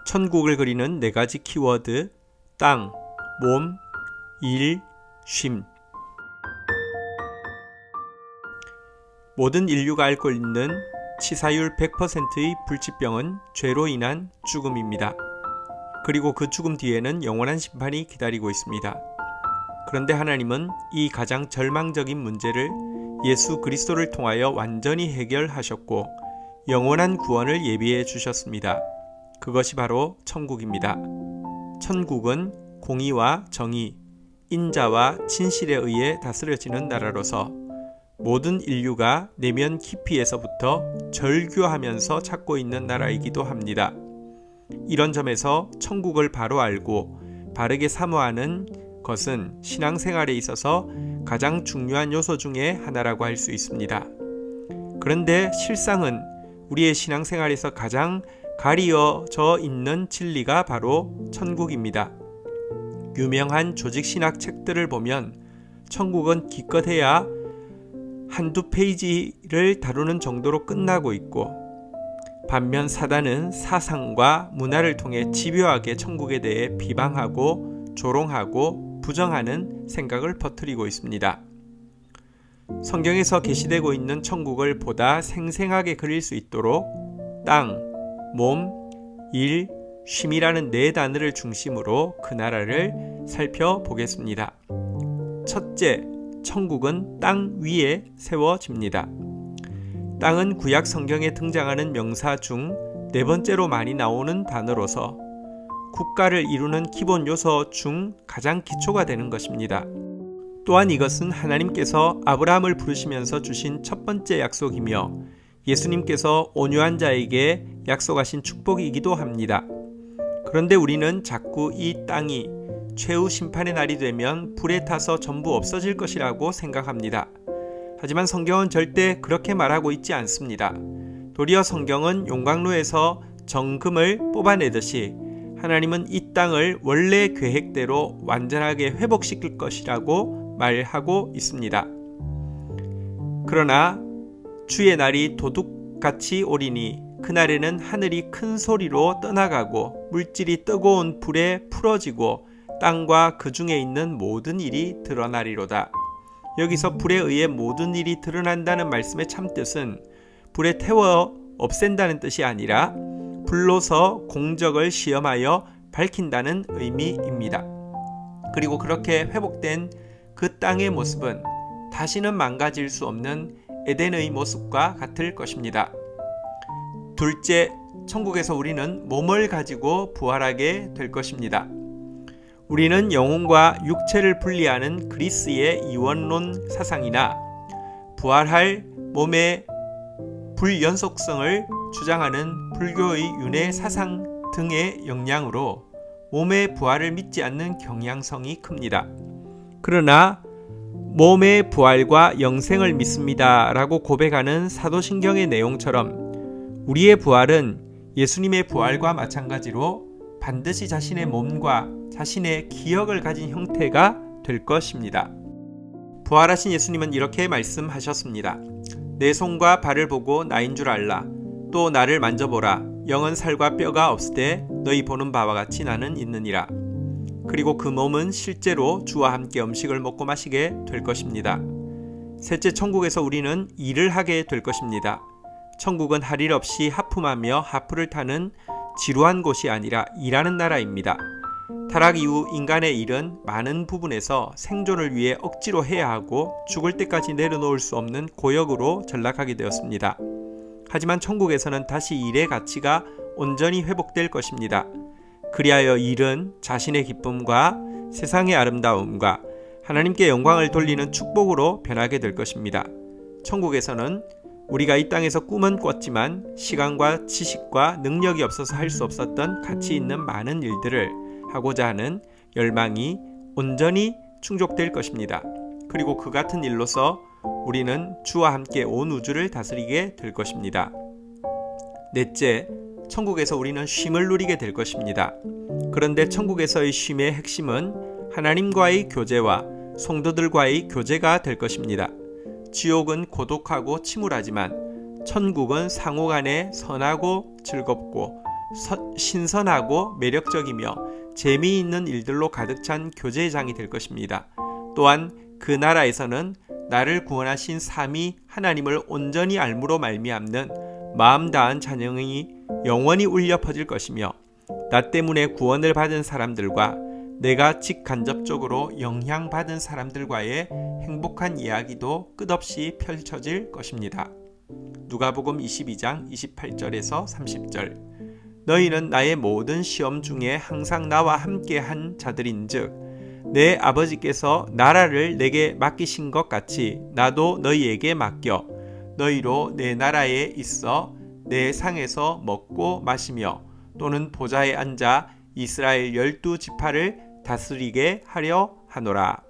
천국을 그리는 4가지 키워드: 땅, 몸, 일, 쉼. 모든 인류가 앓고 있는 치사율 100%의 불치병은 죄로 인한 죽음입니다. 그리고 그 죽음 뒤에는 영원한 심판이 기다리고 있습니다. 그런데 하나님은 이 가장 절망적인 문제를 예수 그리스도를 통하여 완전히 해결하셨고 영원한 구원을 예비해 주셨습니다. 그것이 바로 천국입니다. 천국은 공의와 정의, 인자와 진실에 의해 다스려지는 나라로서 모든 인류가 내면 깊이에서부터 절규하면서 찾고 있는 나라이기도 합니다. 이런 점에서 천국을 바로 알고 바르게 사모하는 것은 신앙생활에 있어서 가장 중요한 요소 중에 하나라고 할 수 있습니다. 그런데 실상은 우리의 신앙생활에서 가장 가리어져 있는 진리가 바로 천국입니다. 유명한 조직신학 책들을 보면 천국은 기껏해야 한두 페이지를 다루는 정도로 끝나고 있고, 반면 사단은 사상과 문화를 통해 집요하게 천국에 대해 비방하고 조롱하고 부정하는 생각을 퍼뜨리고 있습니다. 성경에서 계시되고 있는 천국을 보다 생생하게 그릴 수 있도록 땅, 몸, 일, 쉼이라는 4단어를 중심으로 그 나라를 살펴보겠습니다. 첫째, 천국은 땅 위에 세워집니다. 땅은 구약 성경에 등장하는 명사 중 4번째로 많이 나오는 단어로서 국가를 이루는 기본 요소 중 가장 기초가 되는 것입니다. 또한 이것은 하나님께서 아브라함을 부르시면서 주신 첫 번째 약속이며 예수님께서 온유한 자에게 약속하신 축복이기도 합니다. 그런데 우리는 자꾸 이 땅이 최후 심판의 날이 되면 불에 타서 전부 없어질 것이라고 생각합니다. 하지만 성경은 절대 그렇게 말하고 있지 않습니다. 도리어 성경은 용광로에서 정금을 뽑아내듯이 하나님은 이 땅을 원래 계획대로 완전하게 회복시킬 것이라고 말하고 있습니다. 그러나 주의 날이 도둑같이 오리니 그날에는 하늘이 큰 소리로 떠나가고 물질이 뜨거운 불에 풀어지고 땅과 그 중에 있는 모든 일이 드러나리로다. 여기서 불에 의해 모든 일이 드러난다는 말씀의 참뜻은 불에 태워 없앤다는 뜻이 아니라 불로서 공적을 시험하여 밝힌다는 의미입니다. 그리고 그렇게 회복된 그 땅의 모습은 다시는 망가질 수 없는 에덴의 모습과 같을 것입니다. 둘째, 천국에서 우리는 몸을 가지고 부활하게 될 것입니다. 우리는 영혼과 육체를 분리하는 그리스의 이원론 사상이나 부활할 몸의 불연속성을 주장하는 불교의 윤회 사상 등의 영향으로 몸의 부활을 믿지 않는 경향성이 큽니다. 그러나 몸의 부활과 영생을 믿습니다 라고 고백하는 사도신경의 내용처럼 우리의 부활은 예수님의 부활과 마찬가지로 반드시 자신의 몸과 자신의 기억을 가진 형태가 될 것입니다. 부활하신 예수님은 이렇게 말씀하셨습니다. 내 손과 발을 보고 나인 줄 알라. 또 나를 만져보라. 영은 살과 뼈가 없으되 너희 보는 바와 같이 나는 있느니라. 그리고 그 몸은 실제로 주와 함께 음식을 먹고 마시게 될 것입니다. 셋째, 천국에서 우리는 일을 하게 될 것입니다. 천국은 할 일 없이 하품하며 하프를 타는 지루한 곳이 아니라 일하는 나라입니다. 타락 이후 인간의 일은 많은 부분에서 생존을 위해 억지로 해야 하고 죽을 때까지 내려놓을 수 없는 고역으로 전락하게 되었습니다. 하지만 천국에서는 다시 일의 가치가 온전히 회복될 것입니다. 그리하여 일은 자신의 기쁨과 세상의 아름다움과 하나님께 영광을 돌리는 축복으로 변하게 될 것입니다. 천국에서는 우리가 이 땅에서 꿈은 꿨지만 시간과 지식과 능력이 없어서 할 수 없었던 가치 있는 많은 일들을 하고자 하는 열망이 온전히 충족될 것입니다. 그리고 그 같은 일로서 우리는 주와 함께 온 우주를 다스리게 될 것입니다. 넷째, 천국에서 우리는 쉼을 누리게 될 것입니다. 그런데 천국에서의 쉼의 핵심은 하나님과의 교제와 성도들과의 교제가 될 것입니다. 지옥은 고독하고 침울하지만 천국은 상호간에 선하고 즐겁고 신선하고 매력적이며 재미있는 일들로 가득 찬 교제장이 될 것입니다. 또한 그 나라에서는 나를 구원하신 삼위 하나님을 온전히 알므로 말미암는 마음 다한 찬양이 영원히 울려 퍼질 것이며 나 때문에 구원을 받은 사람들과 내가 직간접적으로 영향받은 사람들과의 행복한 이야기도 끝없이 펼쳐질 것입니다. 누가복음 22장 28절에서 30절. 너희는 나의 모든 시험 중에 항상 나와 함께한 자들인즉 내 아버지께서 나라를 내게 맡기신 것 같이 나도 너희에게 맡겨 너희로 내 나라에 있어 내 상에서 먹고 마시며 또는 보좌에 앉아 이스라엘 12지파를 다스리게 하려 하노라.